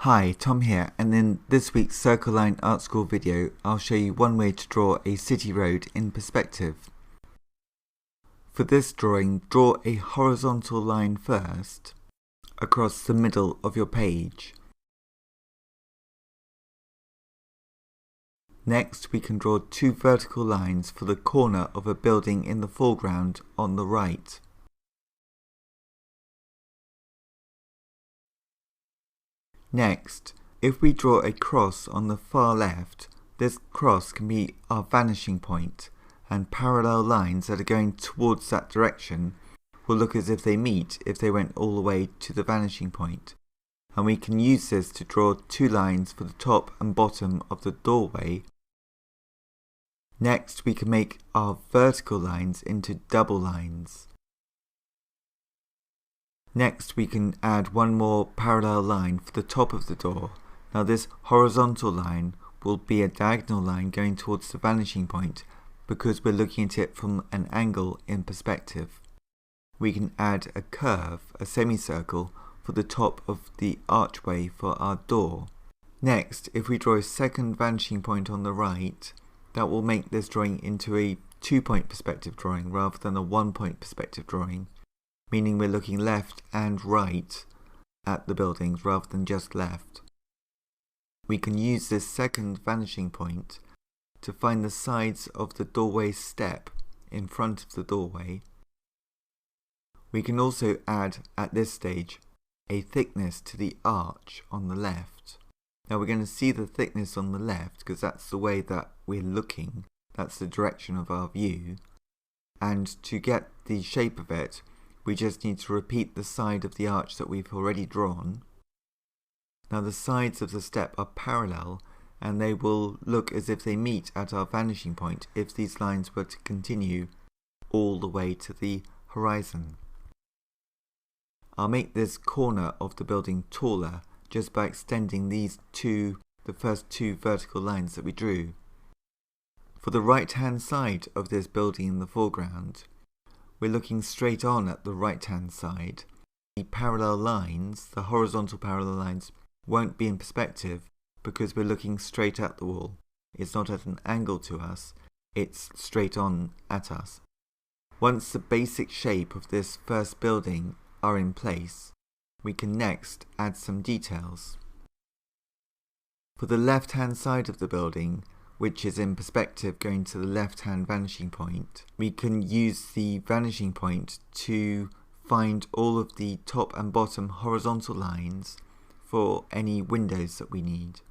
Hi, Tom here, and in this week's Circle Line Art School video, I'll show you one way to draw a city road in perspective. For this drawing, draw a horizontal line first, across the middle of your page. Next, we can draw two vertical lines for the corner of a building in the foreground on the right. Next, if we draw a cross on the far left, this cross can be our vanishing point, and parallel lines that are going towards that direction will look as if they meet if they went all the way to the vanishing point. And we can use this to draw two lines for the top and bottom of the doorway. Next, we can make our vertical lines into double lines. Next, we can add one more parallel line for the top of the door. Now this horizontal line will be a diagonal line going towards the vanishing point because we're looking at it from an angle in perspective. We can add a curve, a semicircle, for the top of the archway for our door. Next, if we draw a second vanishing point on the right, that will make this drawing into a 2-point perspective drawing rather than a 1-point perspective drawing, meaning we're looking left and right at the buildings rather than just left. We can use this second vanishing point to find the sides of the doorway step in front of the doorway. We can also add, at this stage, a thickness to the arch on the left. Now we're going to see the thickness on the left because that's the way that we're looking, that's the direction of our view, and to get the shape of it, we just need to repeat the side of the arch that we've already drawn. Now the sides of the step are parallel and they will look as if they meet at our vanishing point if these lines were to continue all the way to the horizon. I'll make this corner of the building taller just by extending the first two vertical lines that we drew. For the right hand side of this building in the foreground, we're looking straight on at the right hand side. The parallel lines, the horizontal parallel lines, won't be in perspective because we're looking straight at the wall. It's not at an angle to us, it's straight on at us. Once the basic shape of this first building are in place, we can next add some details. For the left hand side of the building, which is in perspective going to the left-hand vanishing point, we can use the vanishing point to find all of the top and bottom horizontal lines for any windows that we need.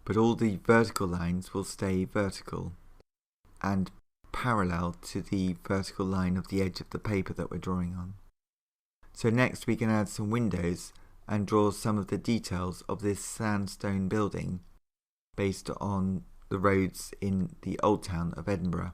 But all the vertical lines will stay vertical and parallel to the vertical line of the edge of the paper that we're drawing on. So next we can add some windows and draw some of the details of this sandstone building based on the roads in the old town of Edinburgh.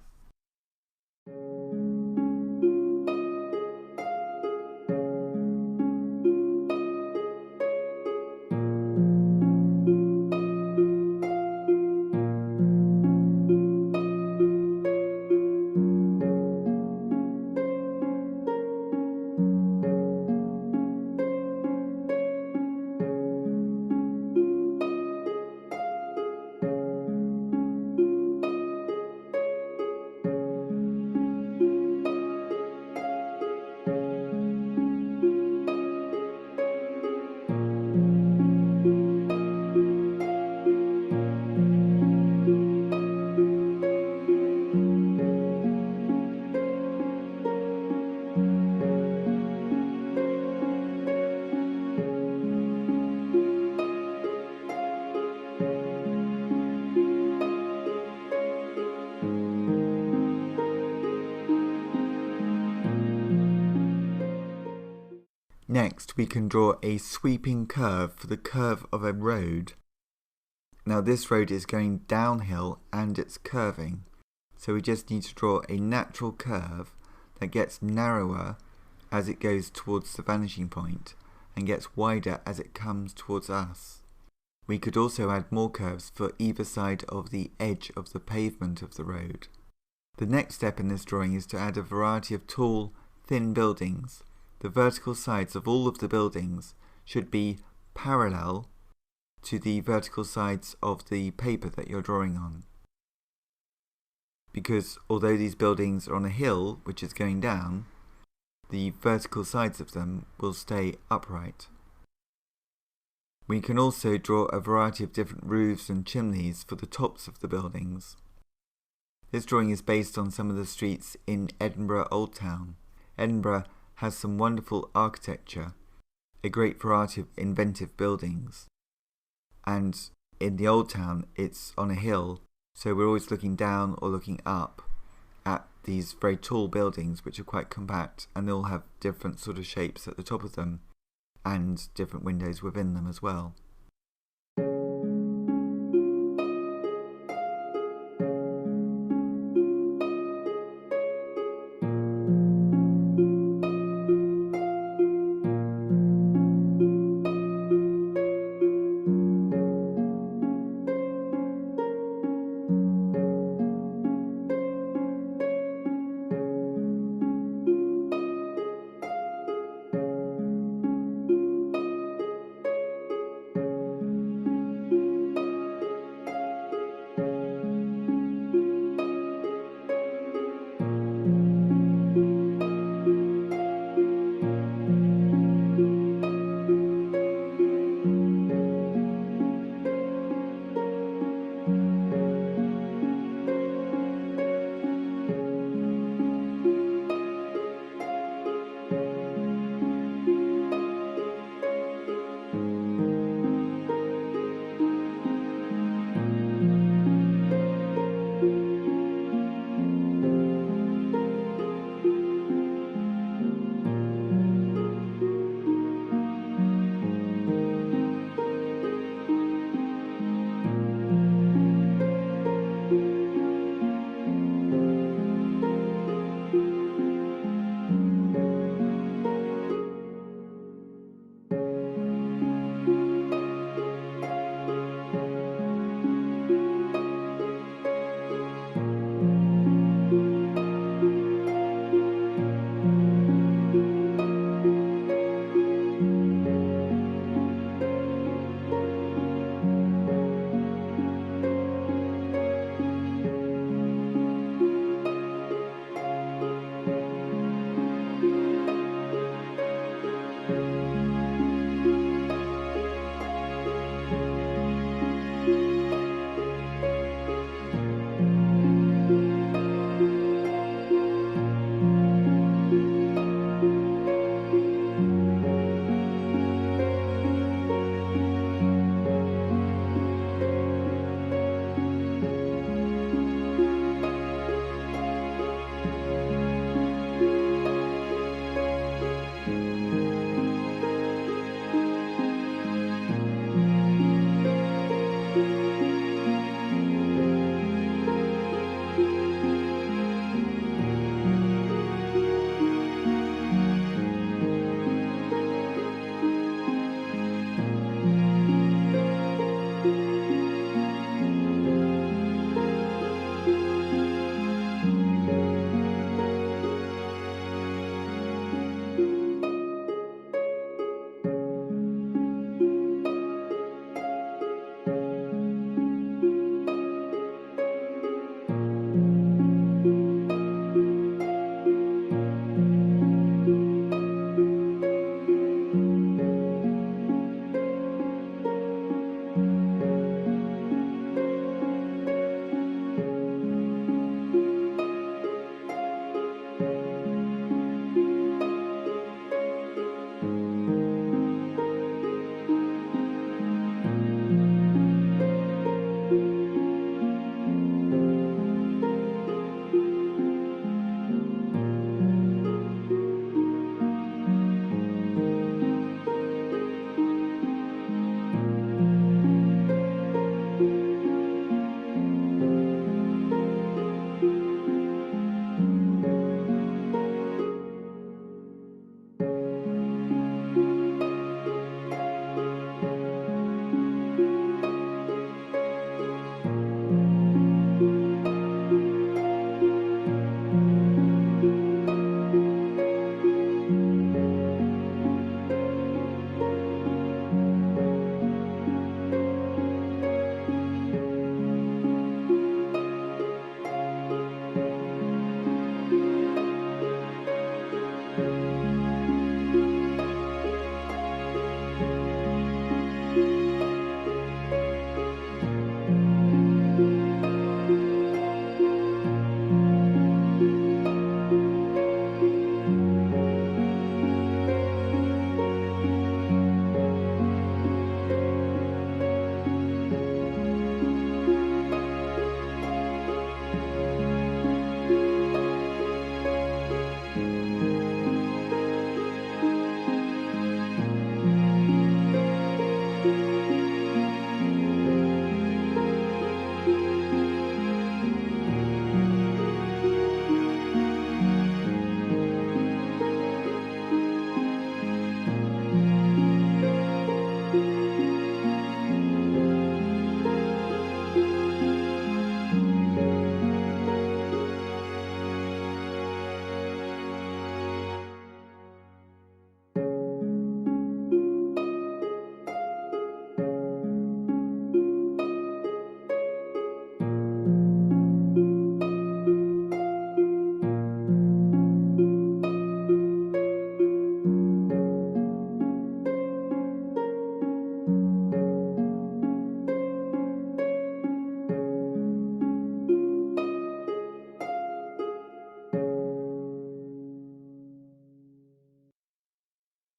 Next, we can draw a sweeping curve for the curve of a road. Now this road is going downhill and it's curving, so we just need to draw a natural curve that gets narrower as it goes towards the vanishing point and gets wider as it comes towards us. We could also add more curves for either side of the edge of the pavement of the road. The next step in this drawing is to add a variety of tall, thin buildings the vertical sides of all of the buildings should be parallel to the vertical sides of the paper that you're drawing on. Because although these buildings are on a hill which is going down, the vertical sides of them will stay upright. We can also draw a variety of different roofs and chimneys for the tops of the buildings. This drawing is based on some of the streets in Edinburgh Old Town. Edinburgh has some wonderful architecture, a great variety of inventive buildings. And in the Old Town it's on a hill, so we're always looking down or looking up at these very tall buildings which are quite compact, and they all have different sort of shapes at the top of them and different windows within them as well.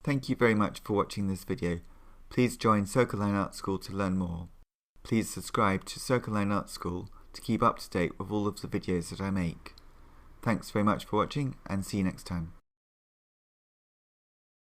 Thank you very much for watching this video. Please join Circle Line Art School to learn more. Please subscribe to Circle Line Art School to keep up to date with all of the videos that I make. Thanks very much for watching and see you next time.